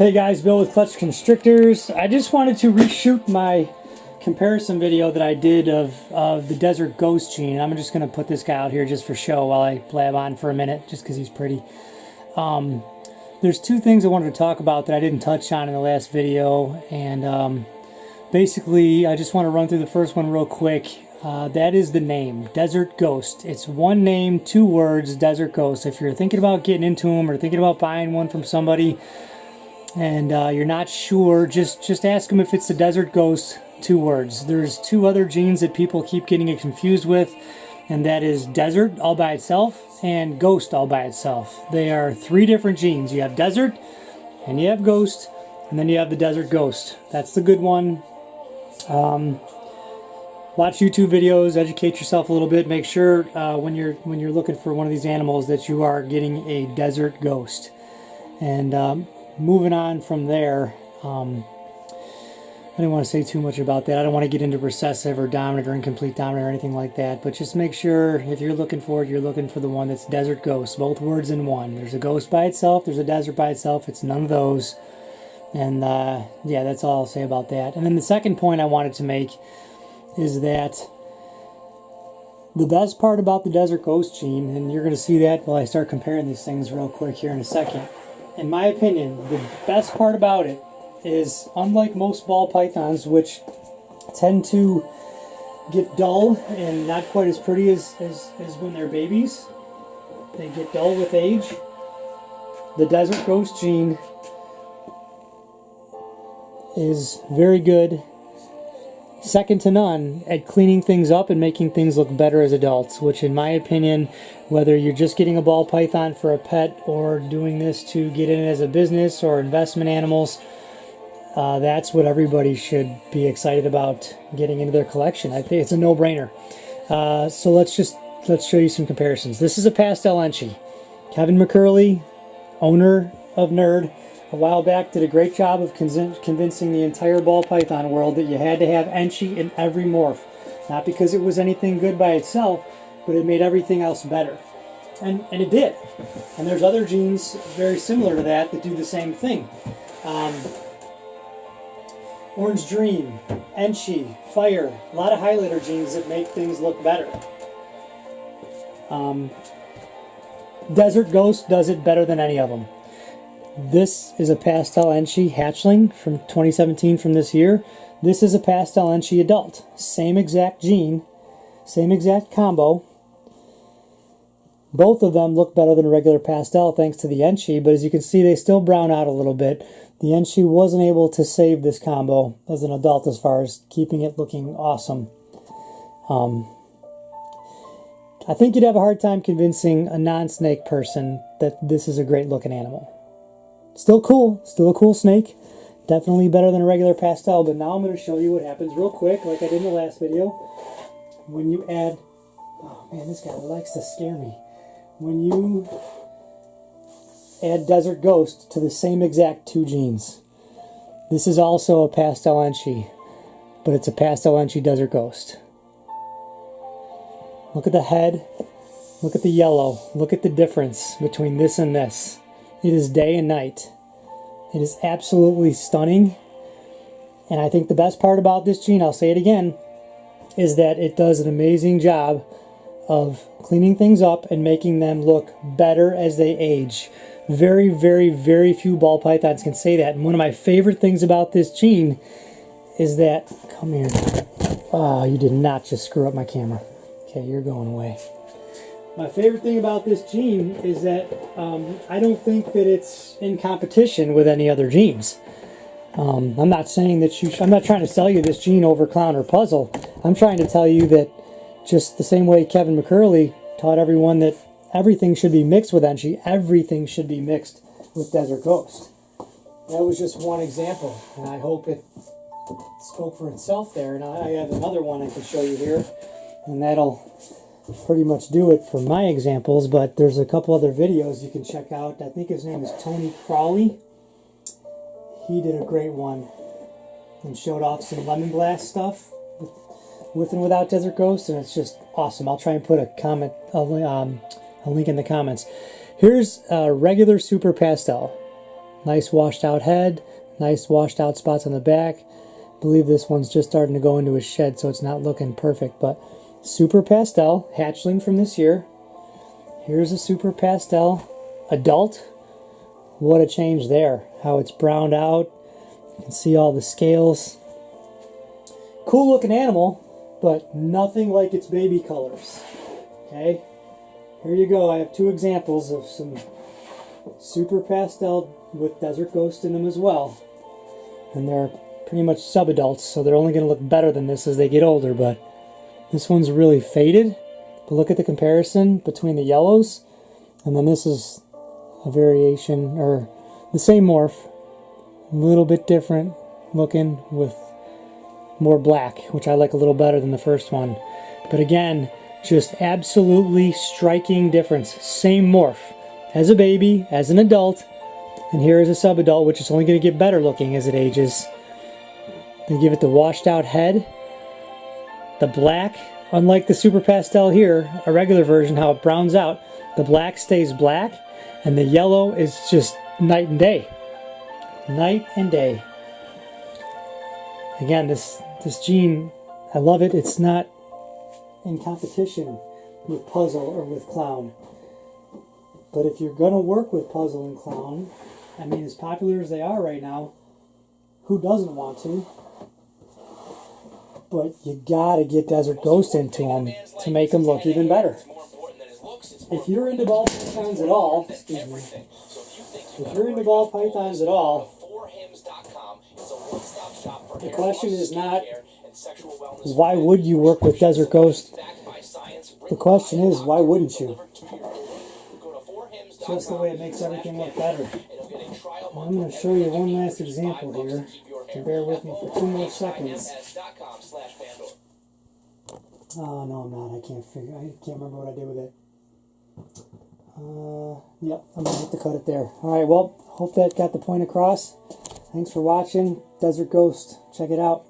Hey guys, Bill with Clutch Constrictors. I just wanted to reshoot my comparison video that I did of the Desert Ghost gene. I'm just going to put this guy out here just for show while I blab on for a minute, just because he's pretty. There's two things I wanted to talk about that I didn't touch on in the last video, and basically I just want to run through the first one real quick. That is the name, Desert Ghost. It's one name, two words, Desert Ghost. If you're thinking about getting into them or thinking about buying one from somebody, and you're not sure, just ask them if it's the Desert Ghost, two words. There's two other genes that people keep getting it confused with, and that is Desert all by itself and Ghost all by itself. They are three different genes. You have Desert, and you have Ghost, and then you have the Desert Ghost. That's the good one. Watch YouTube videos, educate yourself a little bit. Make sure when you're looking for one of these animals that you are getting a Desert Ghost. And moving on from there, I didn't want to say too much about that. I don't want to get into recessive or dominant or incomplete dominant or anything like that, but just make sure if you're looking for it, you're looking for the one that's Desert Ghost, both words in one. There's a ghost by itself, there's a desert by itself. It's none of those. And yeah, that's all I'll say about that. And then the second point I wanted to make is that the best part about the Desert Ghost gene, and you're going to see that while I start comparing these things real quick here in a second, in my opinion, the best part about it is, unlike most ball pythons, which tend to get dull and not quite as pretty as when they're babies, they get dull with age. The Desert Ghost gene is very good, second to none, at cleaning things up and making things look better as adults, which in my opinion, whether you're just getting a ball python for a pet or doing this to get in as a business or investment animals, that's what everybody should be excited about getting into their collection. I think it's a no-brainer. So let's show you some comparisons. This is a Pastel Enchi. Kevin McCurley, owner of Nerd, a while back did a great job of convincing the entire ball python world that you had to have Enchi in every morph. Not because it was anything good by itself, but it made everything else better. And it did. And there's other genes very similar to that do the same thing. Orange Dream, Enchi, Fire, a lot of highlighter genes that make things look better. Desert Ghost does it better than any of them. This is a Pastel Enchi hatchling from 2017 from this year. This is a Pastel Enchi adult. Same exact gene, same exact combo. Both of them look better than a regular Pastel thanks to the Enchi, but as you can see, they still brown out a little bit. The Enchi wasn't able to save this combo as an adult as far as keeping it looking awesome. I think you'd have a hard time convincing a non-snake person that this is a great looking animal. Still cool, still a cool snake. Definitely better than a regular Pastel, but now I'm going to show you what happens real quick, like I did in the last video. When you add, oh man, this guy likes to scare me. When you add Desert Ghost to the same exact two genes. This is also a Pastel Enchi, but it's a Pastel Enchi Desert Ghost. Look at the head, look at the yellow, look at the difference between this and this. It is day and night. It is absolutely stunning. And I think the best part about this gene, I'll say it again, is that it does an amazing job of cleaning things up and making them look better as they age. Very, very, very few ball pythons can say that. And one of my favorite things about this gene is that, come here. Oh, you did not just screw up my camera. Okay, you're going away. My favorite thing about this gene is that I don't think that it's in competition with any other genes. I'm not saying that I'm not trying to sell you this gene over Clown or Puzzle. I'm trying to tell you that just the same way Kevin McCurley taught everyone that everything should be mixed with Enchi, everything should be mixed with Desert Ghost. That was just one example, and I hope it spoke for itself there. And I have another one I can show you here, and that'll pretty much do it for my examples, but there's a couple other videos you can check out. I think his name is Tony Crowley. He did a great one and showed off some Lemon Blast stuff with and without Desert Ghost, and it's just awesome. I'll try and put a link in the comments. Here's a regular Super Pastel. Nice washed out head, nice washed out spots on the back. I believe this one's just starting to go into a shed, so it's not looking perfect, but Super Pastel, hatchling from this year. Here's a Super Pastel adult. What a change there. How it's browned out. You can see all the scales. Cool looking animal, but nothing like its baby colors. Okay, here you go. I have two examples of some Super Pastel with Desert Ghost in them as well. And they're pretty much sub-adults, so they're only going to look better than this as they get older, but this one's really faded. But look at the comparison between the yellows, and then this is a variation, or the same morph, a little bit different looking with more black, which I like a little better than the first one. But again, just absolutely striking difference. Same morph as a baby, as an adult, and here is a sub-adult, which is only going to get better looking as it ages. They give it the washed out head, the black, unlike the Super Pastel here, a regular version, how it browns out, the black stays black, and the yellow is just night and day. Night and day. Again, this gene, I love it. It's not in competition with Puzzle or with Clown. But if you're going to work with Puzzle and Clown, I mean, as popular as they are right now, who doesn't want to? But you gotta get Desert Ghost into them to make them look even better. If you're into ball pythons at all, excuse me, if you're into ball pythons at all, the question is not, why would you work with Desert Ghost? The question is, why wouldn't you? Just the way it makes everything look better. I'm going to show you one last example here. And bear with me for 2 more seconds. Oh, no, I'm not. I can't remember what I did with it. Yep, I'm going to have to cut it there. Alright, well, hope that got the point across. Thanks for watching. Desert Ghost. Check it out.